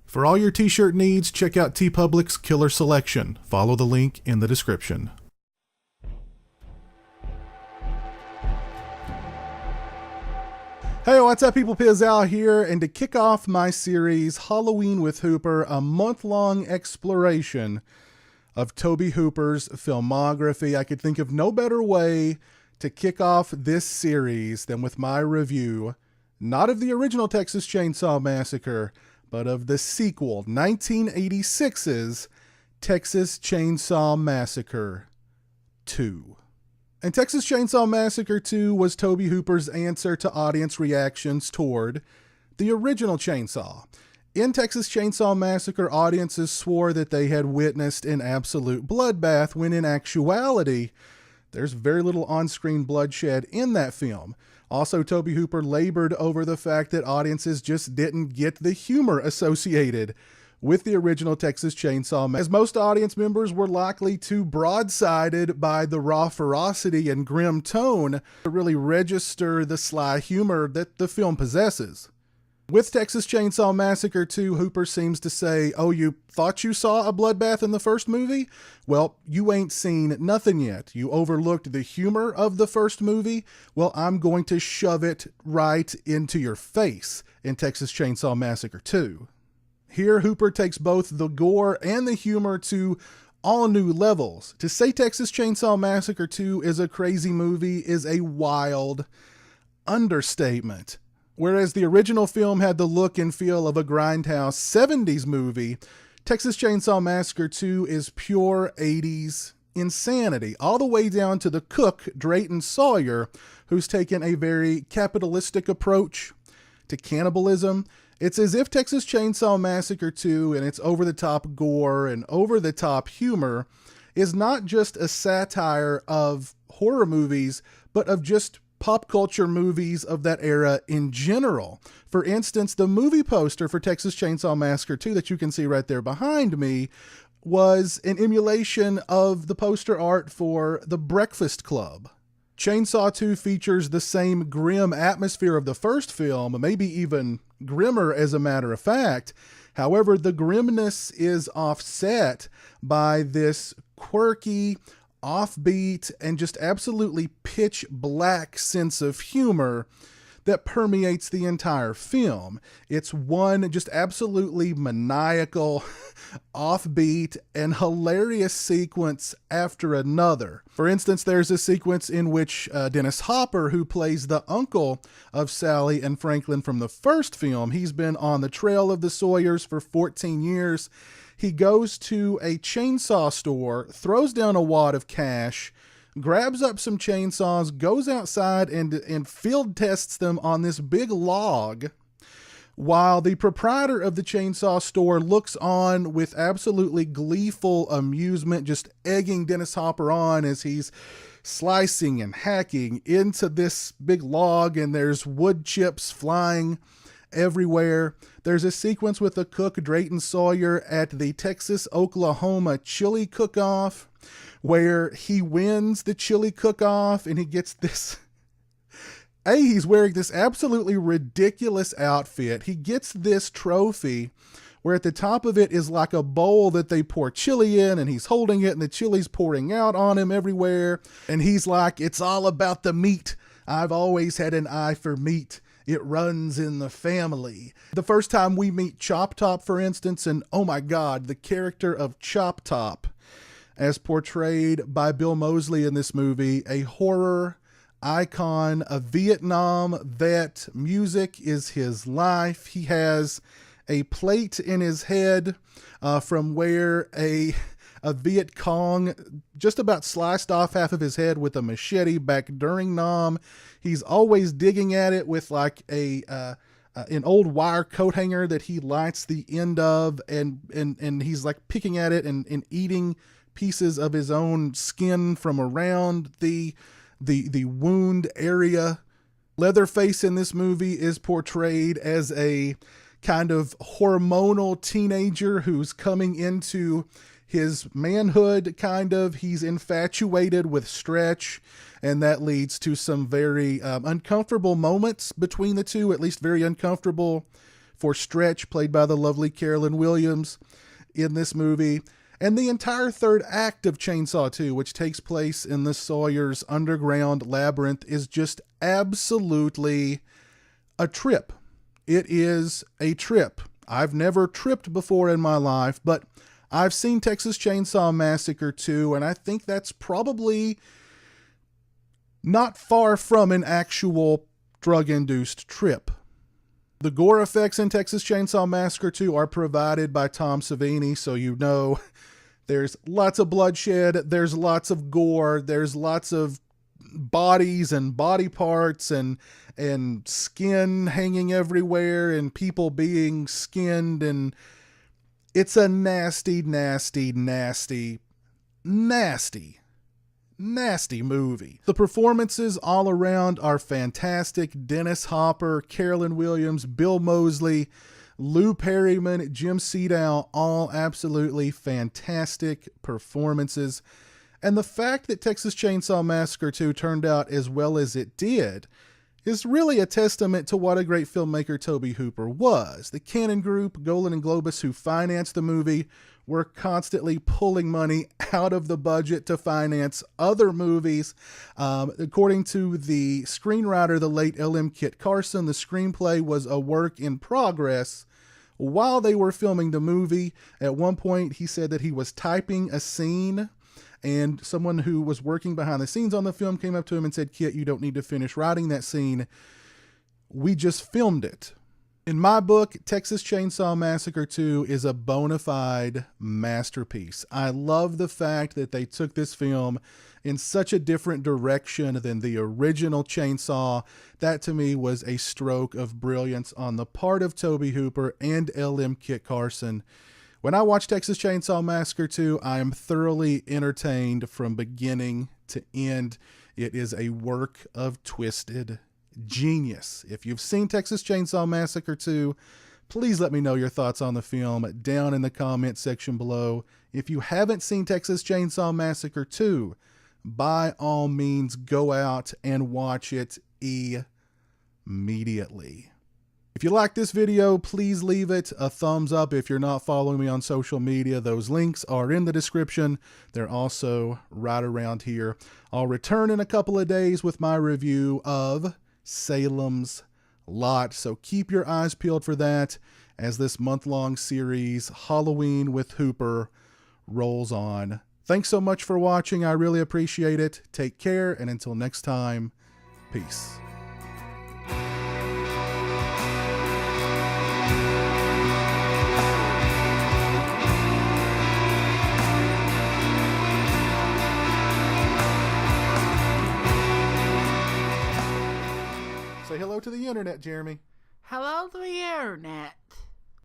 For all your t-shirt needs, check out TeePublic's Killer Selection. Follow the link in the description. Hey, what's up people? Pizowell here, and to kick off my series, Halloween with Hooper, a month-long exploration of Tobe Hooper's filmography, I could think of no better way to kick off this series than with my review, not of the original Texas Chainsaw Massacre, but of the sequel, 1986's Texas Chainsaw Massacre 2. And Texas Chainsaw Massacre 2 was Tobe Hooper's answer to audience reactions toward the original Chainsaw. In Texas Chainsaw Massacre, audiences swore that they had witnessed an absolute bloodbath, when in actuality, there's very little on-screen bloodshed in that film. Also, Tobe Hooper labored over the fact that audiences just didn't get the humor associated with the original Texas Chainsaw, as most audience members were likely too broadsided by the raw ferocity and grim tone to really register the sly humor that the film possesses. With Texas Chainsaw Massacre 2, Hooper seems to say, oh, you thought you saw a bloodbath in the first movie? Well, you ain't seen nothing yet. You overlooked the humor of the first movie? Well, I'm going to shove it right into your face in Texas Chainsaw Massacre 2. Here, Hooper takes both the gore and the humor to all new levels. To say Texas Chainsaw Massacre 2 is a crazy movie is a wild understatement. Whereas the original film had the look and feel of a grindhouse 70s movie, Texas Chainsaw Massacre 2 is pure 80s insanity, all the way down to the cook, Drayton Sawyer, who's taken a very capitalistic approach to cannibalism. It's as if Texas Chainsaw Massacre 2 and its over-the-top gore and over-the-top humor is not just a satire of horror movies, but of just pop culture movies of that era in general. For instance, the movie poster for Texas Chainsaw Massacre 2 that you can see right there behind me was an emulation of the poster art for The Breakfast Club. Chainsaw 2 features the same grim atmosphere of the first film, maybe even grimmer as a matter of fact. However, the grimness is offset by this quirky, offbeat, and just absolutely pitch black sense of humor that permeates the entire film. It's one just absolutely maniacal, offbeat, and hilarious sequence after another. For instance, there's a sequence in which Dennis Hopper, who plays the uncle of Sally and Franklin from the first film, he's been on the trail of the Sawyers for 14 years. He goes to a chainsaw store, throws down a wad of cash, grabs up some chainsaws, goes outside and field tests them on this big log, while the proprietor of the chainsaw store looks on with absolutely gleeful amusement, just egging Dennis Hopper on as he's slicing and hacking into this big log, and there's wood chips flying everywhere. There's a sequence with the cook, Drayton Sawyer, at the Texas-Oklahoma chili cook-off, where he wins the chili cook-off and he gets this... he's wearing this absolutely ridiculous outfit. He gets this trophy where at the top of it is like a bowl that they pour chili in, and he's holding it and the chili's pouring out on him everywhere. And he's like, it's all about the meat. I've always had an eye for meat. It runs in the family. The first time we meet Chop Top, for instance, and oh my God, the character of Chop Top, as portrayed by Bill Moseley in this movie, a horror icon, a Vietnam vet. Music is his life. He has a plate in his head from where a Viet Cong just about sliced off half of his head with a machete back during Nam. He's always digging at it with like an old wire coat hanger that he lights the end of, and he's like picking at it and eating pieces of his own skin from around the wound area. Leatherface in this movie is portrayed as a kind of hormonal teenager who's coming into his manhood, kind of. He's infatuated with Stretch, and that leads to some very uncomfortable moments between the two, at least very uncomfortable for Stretch, played by the lovely Carolyn Williams in this movie. And the entire third act of Chainsaw 2, which takes place in the Sawyer's underground labyrinth, is just absolutely a trip. It is a trip. I've never tripped before in my life, but I've seen Texas Chainsaw Massacre 2, and I think that's probably not far from an actual drug-induced trip. The gore effects in Texas Chainsaw Massacre 2 are provided by Tom Savini, so you know there's lots of bloodshed, there's lots of gore, there's lots of bodies and body parts and skin hanging everywhere and people being skinned, and it's a nasty, nasty, nasty, nasty, nasty movie. The performances all around are fantastic. Dennis Hopper, Carolyn Williams, Bill Moseley, Lou Perryman, Jim Sedow, all absolutely fantastic performances. And the fact that Texas Chainsaw Massacre 2 turned out as well as it did is really a testament to what a great filmmaker Tobe Hooper was. The Cannon Group, Golan and Globus, who financed the movie, were constantly pulling money out of the budget to finance other movies. According to the screenwriter, the late L.M. Kit Carson, the screenplay was a work in progress while they were filming the movie. At one point, he said that he was typing a scene, and someone who was working behind the scenes on the film came up to him and said, "Kit, you don't need to finish writing that scene. We just filmed it." In my book, Texas Chainsaw Massacre 2 is a bona fide masterpiece. I love the fact that they took this film in such a different direction than the original Chainsaw. That to me was a stroke of brilliance on the part of Tobe Hooper and L.M. Kit Carson. When I watch Texas Chainsaw Massacre 2, I am thoroughly entertained from beginning to end. It is a work of twisted genius. If you've seen Texas Chainsaw Massacre 2, please let me know your thoughts on the film down in the comment section below. If you haven't seen Texas Chainsaw Massacre 2, by all means go out and watch it immediately. If you like this video, please leave it a thumbs up. If you're not following me on social media, those links are in the description. They're also right around here. I'll return in a couple of days with my review of Salem's Lot, so keep your eyes peeled for that as this month-long series, Halloween with Hooper, rolls on. Thanks so much for watching. I really appreciate it. Take care, and until next time, peace. Say hello to the internet, Jeremy. Hello to the internet.